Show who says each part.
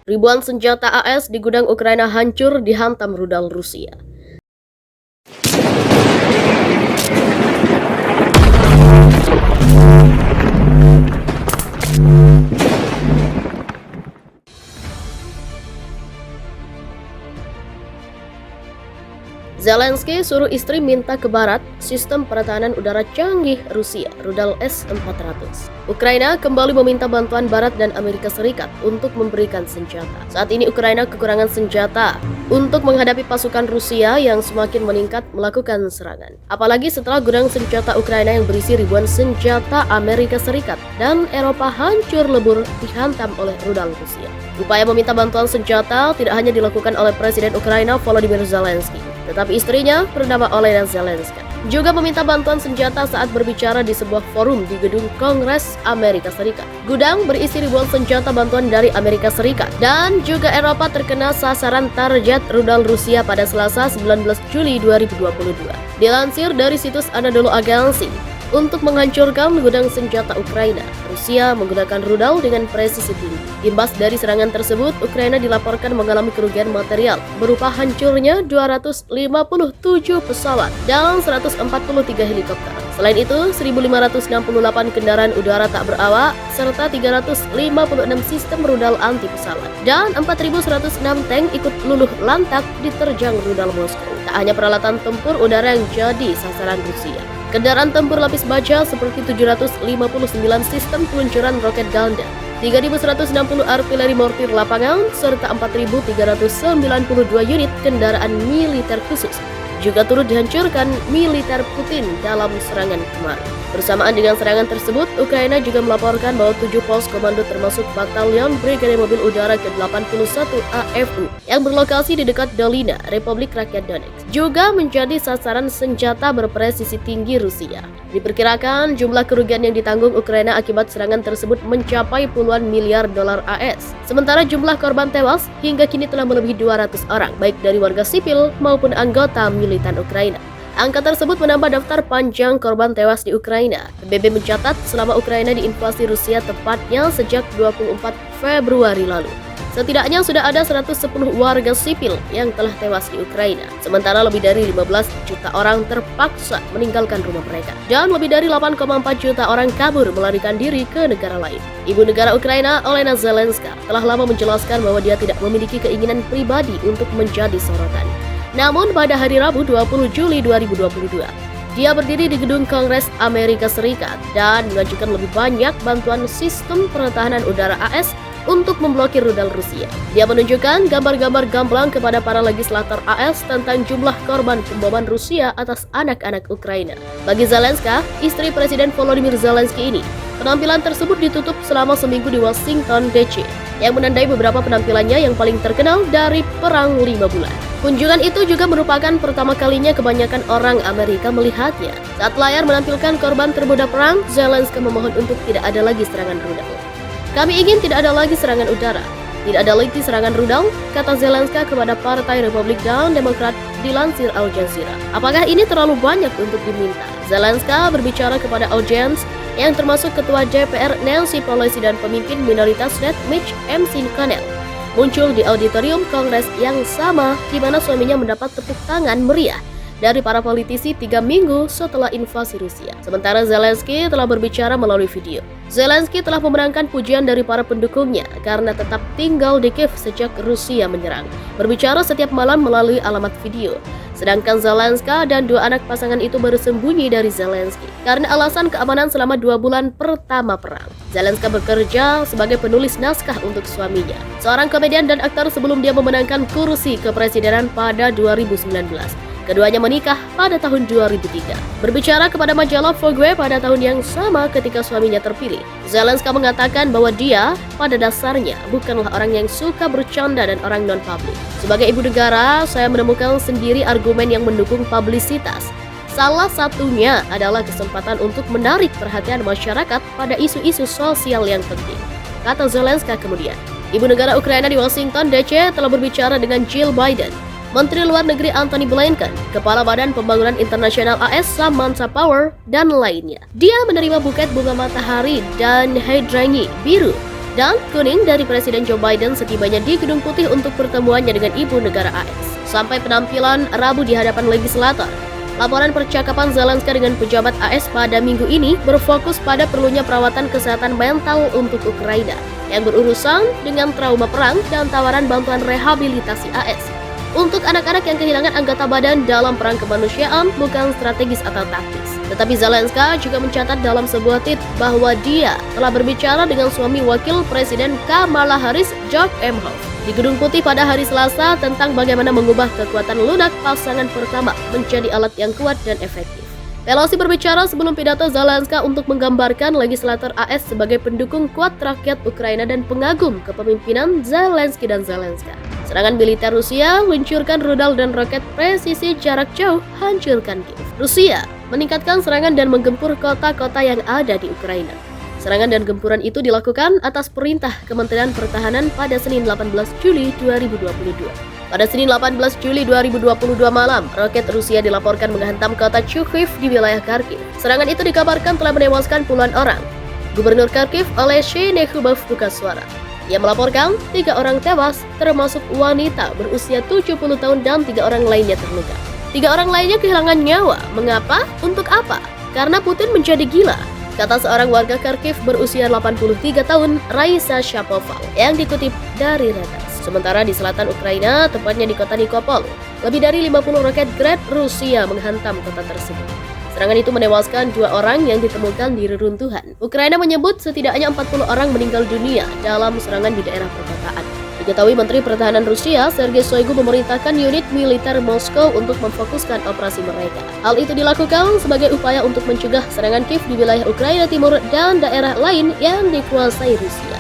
Speaker 1: Ribuan senjata AS di gudang Ukraina hancur dihantam rudal Rusia. Zelensky suruh istri minta ke barat sistem pertahanan udara canggih Rusia, rudal S-400. Ukraina kembali meminta bantuan barat dan Amerika Serikat untuk memberikan senjata. Saat ini Ukraina kekurangan senjata untuk menghadapi pasukan Rusia yang semakin meningkat melakukan serangan. Apalagi setelah gudang senjata Ukraina yang berisi ribuan senjata Amerika Serikat dan Eropa hancur lebur dihantam oleh rudal Rusia. Upaya meminta bantuan senjata tidak hanya dilakukan oleh Presiden Ukraina Volodymyr Zelensky, tetapi istrinya bernama Olena Zelenska juga meminta bantuan senjata saat berbicara di sebuah forum di gedung Kongres Amerika Serikat. Gudang berisi ribuan senjata bantuan dari Amerika Serikat dan juga Eropa terkena sasaran target rudal Rusia pada Selasa 19 Juli 2022. Dilansir dari situs Anadolu Agency, untuk menghancurkan gudang senjata Ukraina, Rusia menggunakan rudal dengan presisi tinggi. Imbas dari serangan tersebut, Ukraina dilaporkan mengalami kerugian material berupa hancurnya 257 pesawat dan 143 helikopter. Selain itu, 1.568 kendaraan udara tak berawak serta 356 sistem rudal anti pesawat dan 4.106 tank ikut luluh lantak diterjang rudal Moskow. Tak hanya peralatan tempur udara yang jadi sasaran Rusia. Kendaraan tempur lapis baja seperti 759 sistem peluncuran roket ganda, 3.160 artileri mortir lapangan, serta 4.392 unit kendaraan militer khusus juga turut dihancurkan militer Putin dalam serangan kemarin. Bersamaan dengan serangan tersebut, Ukraina juga melaporkan bahwa 7 pos komando termasuk Batalion Brigade Mobil Udara ke-81 AFU yang berlokasi di dekat Dolina, Republik Rakyat Donetsk, juga menjadi sasaran senjata berpresisi tinggi Rusia. Diperkirakan jumlah kerugian yang ditanggung Ukraina akibat serangan tersebut mencapai puluhan miliar dolar AS. Sementara jumlah korban tewas hingga kini telah melebihi 200 orang, baik dari warga sipil maupun anggota militer Ukraina. Angka tersebut menambah daftar panjang korban tewas di Ukraina. PBB mencatat selama Ukraina diinvasi Rusia tepatnya sejak 24 Februari lalu, setidaknya sudah ada 110 warga sipil yang telah tewas di Ukraina. Sementara lebih dari 15 juta orang terpaksa meninggalkan rumah mereka. Dan lebih dari 8,4 juta orang kabur melarikan diri ke negara lain. Ibu negara Ukraina, Olena Zelenska, telah lama menjelaskan bahwa dia tidak memiliki keinginan pribadi untuk menjadi sorotan. Namun pada hari Rabu 20 Juli 2022, dia berdiri di gedung Kongres Amerika Serikat dan mengajukan lebih banyak bantuan sistem pertahanan udara AS untuk memblokir rudal Rusia. Dia menunjukkan gambar-gambar gamblang kepada para legislator AS tentang jumlah korban pemboman Rusia atas anak-anak Ukraina. Bagi Zelenska, istri Presiden Volodymyr Zelensky ini, penampilan tersebut ditutup selama seminggu di Washington DC, yang menandai beberapa penampilannya yang paling terkenal dari Perang 5 bulan. Kunjungan itu juga merupakan pertama kalinya kebanyakan orang Amerika melihatnya. Saat layar menampilkan korban terbunuh perang, Zelensky memohon untuk tidak ada lagi serangan rudal. Kami ingin tidak ada lagi serangan udara, tidak ada lagi serangan rudal, kata Zelensky kepada Partai Republik dan Demokrat dilansir Al Jazeera. Apakah ini terlalu banyak untuk diminta? Zelensky berbicara kepada audiens yang termasuk Ketua DPR Nancy Pelosi dan pemimpin minoritas Senat Mitch McConnell. Muncul di auditorium Kongres yang sama di mana suaminya mendapat tepuk tangan meriah dari para politisi 3 minggu setelah invasi Rusia. Sementara Zelensky telah berbicara melalui video. Zelensky telah memenangkan pujian dari para pendukungnya karena tetap tinggal di Kiev sejak Rusia menyerang. Berbicara setiap malam melalui alamat video. Sedangkan Zelenska dan 2 anak pasangan itu bersembunyi dari Zelensky karena alasan keamanan selama 2 bulan pertama perang. Zelenska bekerja sebagai penulis naskah untuk suaminya, seorang komedian dan aktor sebelum dia memenangkan kursi kepresidenan pada 2019. Keduanya menikah pada tahun 2003. Berbicara kepada majalah Vogue pada tahun yang sama ketika suaminya terpilih, Zelenska mengatakan bahwa dia pada dasarnya bukanlah orang yang suka bercanda dan orang non-publik. Sebagai ibu negara, saya menemukan sendiri argumen yang mendukung publisitas. Salah satunya adalah kesempatan untuk menarik perhatian masyarakat pada isu-isu sosial yang penting, kata Zelenska kemudian. Ibu negara Ukraina di Washington DC telah berbicara dengan Jill Biden, Menteri Luar Negeri Antony Blinken, Kepala Badan Pembangunan Internasional AS Samantha Power, dan lainnya. Dia menerima buket bunga matahari dan hydrangeum biru dan kuning dari Presiden Joe Biden setibanya di Gedung Putih untuk pertemuannya dengan ibu negara AS. Sampai penampilan Rabu di hadapan legislator. Laporan percakapan Zelensky dengan pejabat AS pada minggu ini berfokus pada perlunya perawatan kesehatan mental untuk Ukraina yang berurusan dengan trauma perang dan tawaran bantuan rehabilitasi AS. Untuk anak-anak yang kehilangan anggota badan dalam perang kemanusiaan bukan strategis atau taktis. Tetapi Zelensky juga mencatat dalam sebuah tweet bahwa dia telah berbicara dengan suami wakil Presiden Kamala Harris, George Emhoff, di Gedung Putih pada hari Selasa tentang bagaimana mengubah kekuatan lunak pasangan pertama menjadi alat yang kuat dan efektif. Pelosi berbicara sebelum pidato Zelensky untuk menggambarkan legislator AS sebagai pendukung kuat rakyat Ukraina dan pengagum kepemimpinan Zelensky dan Zelensky. Serangan militer Rusia luncurkan rudal dan roket presisi jarak jauh hancurkan Kiev. Rusia meningkatkan serangan dan menggempur kota-kota yang ada di Ukraina. Serangan dan gempuran itu dilakukan atas perintah Kementerian Pertahanan pada Senin 18 Juli 2022. Pada Senin 18 Juli 2022 malam, roket Rusia dilaporkan menghantam kota Chukiv di wilayah Kharkiv. Serangan itu dikabarkan telah menewaskan puluhan orang. Gubernur Kharkiv, Olesy Nekhubov, buka suara. Ia melaporkan 3 orang tewas, termasuk wanita berusia 70 tahun dan 3 orang lainnya terluka. 3 orang lainnya kehilangan nyawa. Mengapa? Untuk apa? Karena Putin menjadi gila, kata seorang warga Kharkiv berusia 83 tahun, Raisa Shapoval, yang dikutip dari Reuters. Sementara di selatan Ukraina, tepatnya di kota Nikopol, lebih dari 50 roket Grad Rusia menghantam kota tersebut. Serangan itu menewaskan 2 orang yang ditemukan di reruntuhan. Ukraina menyebut setidaknya 40 orang meninggal dunia dalam serangan di daerah perkotaan. Diketahui Menteri Pertahanan Rusia, Sergei Shoigu, memerintahkan unit militer Moskow untuk memfokuskan operasi mereka. Hal itu dilakukan sebagai upaya untuk mencegah serangan Kiev di wilayah Ukraina Timur dan daerah lain yang dikuasai Rusia.